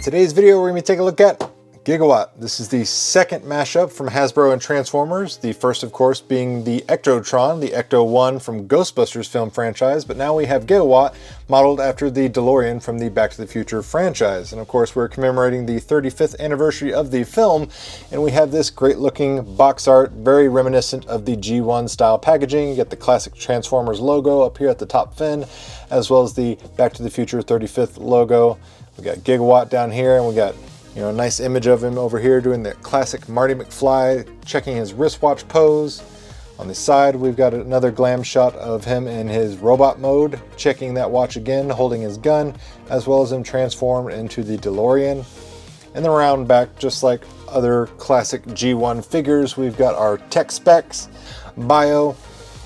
today's video, we're going to be taking a look at Gigawatt. This is the second mashup from Hasbro and Transformers. The first, of course, being the Ectotron, the Ecto-1 from Ghostbusters film franchise. But now we have Gigawatt, modeled after the DeLorean from the Back to the Future franchise. And of course, we're commemorating the 35th anniversary of the film. And we have this great looking box art, very reminiscent of the G1 style packaging. You get the classic Transformers logo up here at the top fin, as well as the Back to the Future 35th logo. We got Gigawatt down here, and we got a nice image of him over here doing the classic Marty McFly, checking his wristwatch pose. On the side, we've got another glam shot of him in his robot mode, checking that watch again, holding his gun, as well as him transformed into the DeLorean. And then around back, just like other classic G1 figures, we've got our tech specs, bio,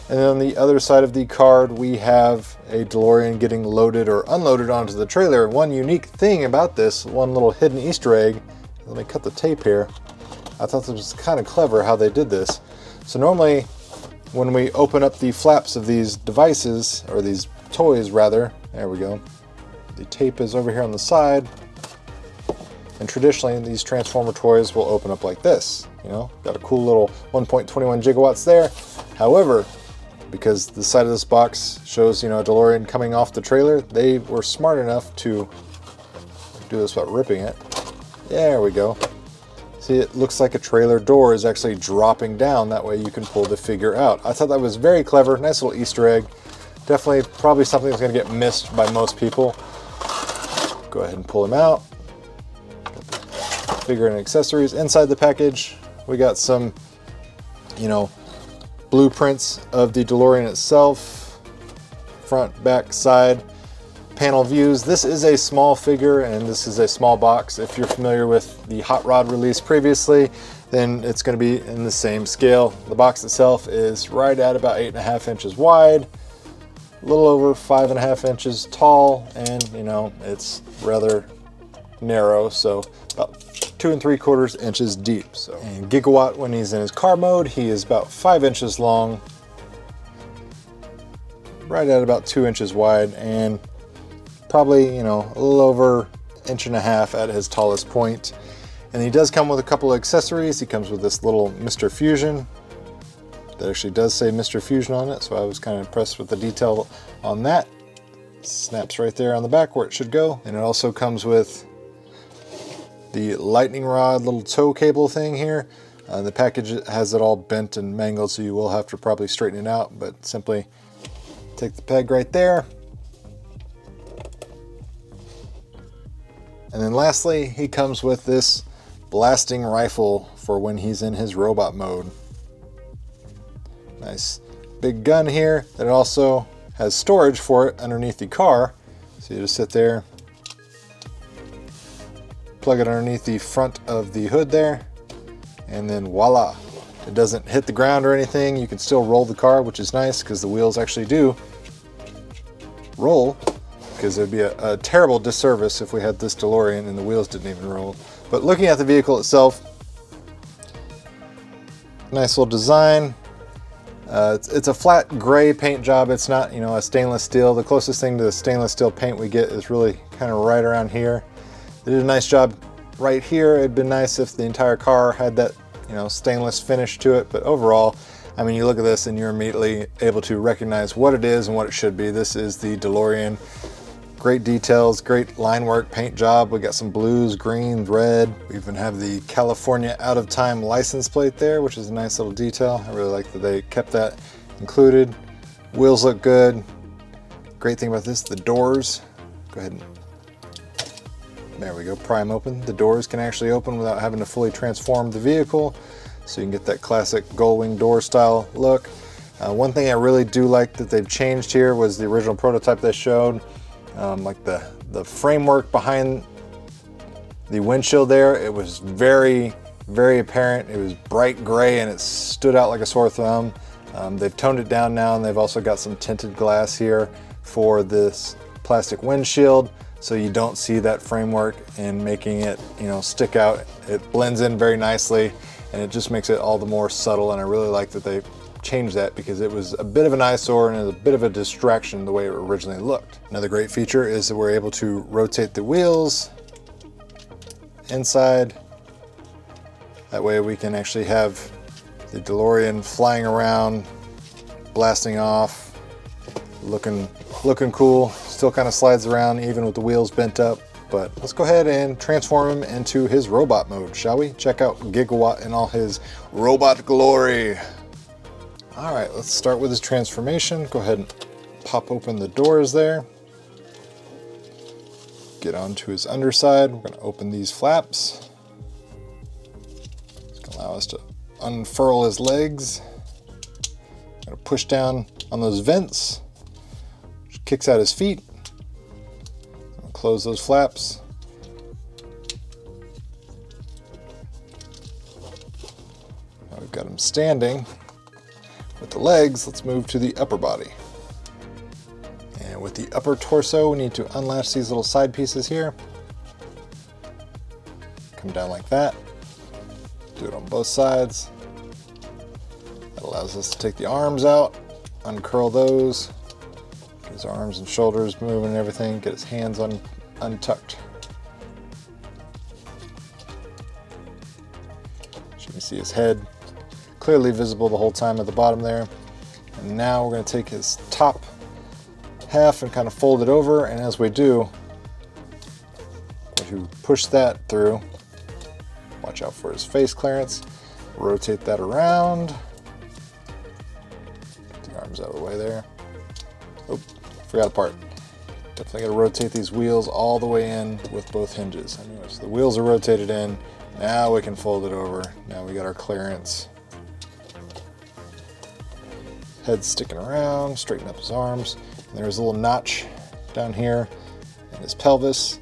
and then on the other side of the card, we have a DeLorean getting loaded or unloaded onto the trailer. One unique thing about this, one little hidden Easter egg, let me cut the tape here. I thought this was kind of clever how they did this. So normally, when we open up the flaps of these devices, or these toys rather, there we go. The tape is over here on the side. And traditionally, these Transformer toys will open up like this. Got a cool little 1.21 gigawatts there. However, because the side of this box shows, a DeLorean coming off the trailer, they were smart enough to do this without ripping it. There we go. See, it looks like a trailer door is actually dropping down. That way you can pull the figure out. I thought that was very clever. Nice little Easter egg. Definitely probably something that's going to get missed by most people. Go ahead and pull him out. Got the figure and accessories. Inside the package, we got some, blueprints of the DeLorean itself, front, back, side, panel views. This is a small figure and this is a small box. If you're familiar with the Hot Rod release previously, then it's going to be in the same scale. The box itself is right at about 8.5 inches wide, a little over 5.5 inches tall, and it's rather narrow, so about 2 3/4 inches deep. So, and Gigawatt, when he's in his car mode, he is about 5 inches long, right at about 2 inches wide, and probably a little over 1.5 inches at his tallest point. And he does come with a couple of accessories. He comes with this little Mr. Fusion that actually does say Mr. Fusion on it, so I was kind of impressed with the detail on that. Snaps right there on the back where it should go. And it also comes with the lightning rod little tow cable thing here. The package has it all bent and mangled, so you will have to probably straighten it out, but simply take the peg right there. And then lastly, he comes with this blasting rifle for when he's in his robot mode. Nice big gun here that also has storage for it underneath the car. So you just sit there, plug it underneath the front of the hood there, and then voila. It doesn't hit the ground or anything. You can still roll the car, which is nice because the wheels actually do roll, because it would be a terrible disservice if we had this DeLorean and the wheels didn't even roll. But looking at the vehicle itself, nice little design. It's a flat gray paint job. It's not, a stainless steel. The closest thing to the stainless steel paint we get is really kind of right around here. They did a nice job right here. It'd been nice if the entire car had that, stainless finish to it. But overall, you look at this and you're immediately able to recognize what it is and what it should be. This is the DeLorean. Great details, great line work, paint job. We got some blues, green, red. We even have the California Out of Time license plate there, which is a nice little detail. I really like that they kept that included. Wheels look good. Great thing about this, the doors. Go ahead and there we go, pry them open. The doors can actually open without having to fully transform the vehicle, so you can get that classic gull wing door style look. One thing I really do like that they've changed here was the original prototype they showed. Like the framework behind the windshield there, it was very, very apparent. It was bright gray and it stood out like a sore thumb. They've toned it down now, and they've also got some tinted glass here for this plastic windshield, so you don't see that framework and making it, stick out. It blends in very nicely, and it just makes it all the more subtle, and I really like that they changed that because it was a bit of an eyesore and a bit of a distraction the way it originally looked. Another great feature is that we're able to rotate the wheels inside. That way we can actually have the DeLorean flying around, blasting off, looking cool. Still kind of slides around even with the wheels bent up. But let's go ahead and transform him into his robot mode, shall we? Check out Gigawatt in all his robot glory. All right, let's start with his transformation. Go ahead and pop open the doors there. Get onto his underside. We're going to open these flaps. It's going to allow us to unfurl his legs. Going to push down on those vents, which kicks out his feet. Close those flaps. Now we've got him standing with the legs. Let's move to the upper body. And with the upper torso, we need to unlatch these little side pieces here. Come down like that. Do it on both sides. That allows us to take the arms out, uncurl those. His arms and shoulders moving and everything. Get his hands untucked. As you can see, his head clearly visible the whole time at the bottom there. And now we're going to take his top half and kind of fold it over. And as we do, if you push that through, watch out for his face clearance. Rotate that around. Get the arms out of the way there. Oh. Forgot a part. Definitely got to rotate these wheels all the way in with both hinges. Anyways, the wheels are rotated in. Now we can fold it over. Now we got our clearance. Head sticking around, straighten up his arms. And there's a little notch down here in his pelvis.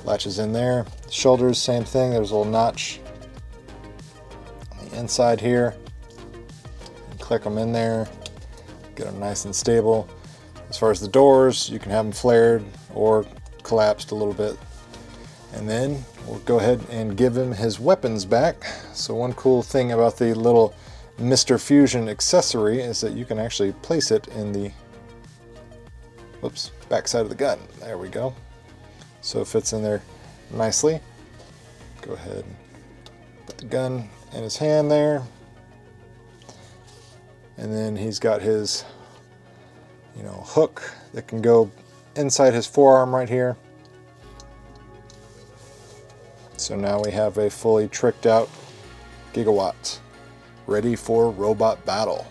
Latches in there. Shoulders, same thing. There's a little notch on the inside here. And click them in there. Get them nice and stable. As far as the doors, you can have them flared or collapsed a little bit. And then we'll go ahead and give him his weapons back. So one cool thing about the little Mr. Fusion accessory is that you can actually place it in the back side of the gun. There we go. So it fits in there nicely. Go ahead and put the gun in his hand there. And then he's got his hook that can go inside his forearm right here. So now we have a fully tricked out Gigawatt, ready for robot battle.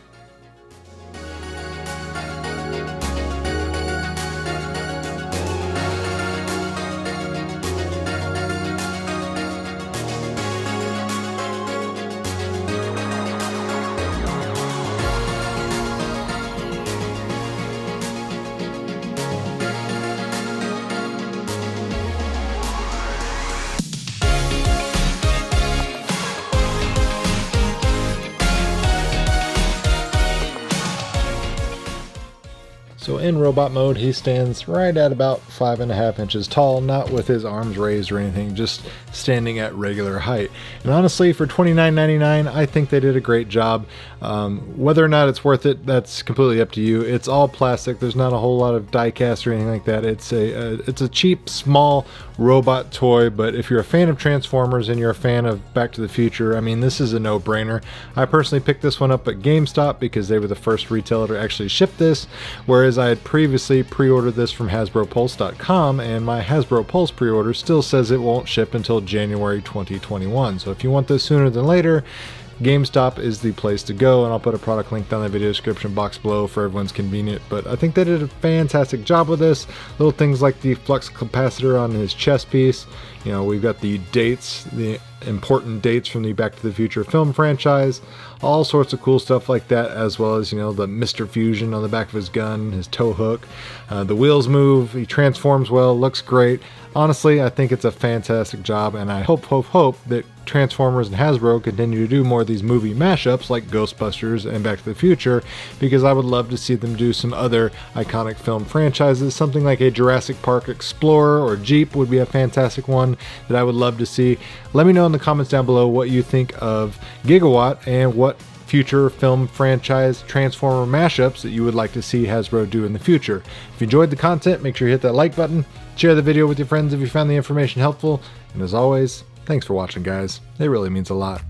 So in robot mode, he stands right at about 5.5 inches tall, not with his arms raised or anything, just standing at regular height. And honestly, for $29.99, I think they did a great job. Whether or not it's worth it, that's completely up to you. It's all plastic. There's not a whole lot of die cast or anything like that. It's a cheap, small robot toy, but if you're a fan of Transformers and you're a fan of Back to the Future, I mean, this is a no-brainer. I personally picked this one up at GameStop because they were the first retailer to actually ship this, whereas I had previously pre-ordered this from HasbroPulse.com, and my Hasbro Pulse pre-order still says it won't ship until January 2021. So if you want this sooner than later, GameStop is the place to go, and I'll put a product link down in the video description box below for everyone's convenience. But I think they did a fantastic job with this. Little things like the flux capacitor on his chest piece. You know, we've got the dates, the important dates from the Back to the Future film franchise, all sorts of cool stuff like that, as well as, you know, the Mr. Fusion on the back of his gun, his tow hook. The wheels move, he transforms well, looks great. Honestly, I think it's a fantastic job, and I hope that Transformers and Hasbro continue to do more of these movie mashups like Ghostbusters and Back to the Future, because I would love to see them do some other iconic film franchises. Something like a Jurassic Park Explorer or Jeep would be a fantastic one that I would love to see. Let me know in the comments down below what you think of Gigawatt and what future film franchise Transformer mashups that you would like to see Hasbro do in the future. If you enjoyed the content, make sure you hit that like button, share the video with your friends if you found the information helpful, and as always, thanks for watching, guys. It really means a lot.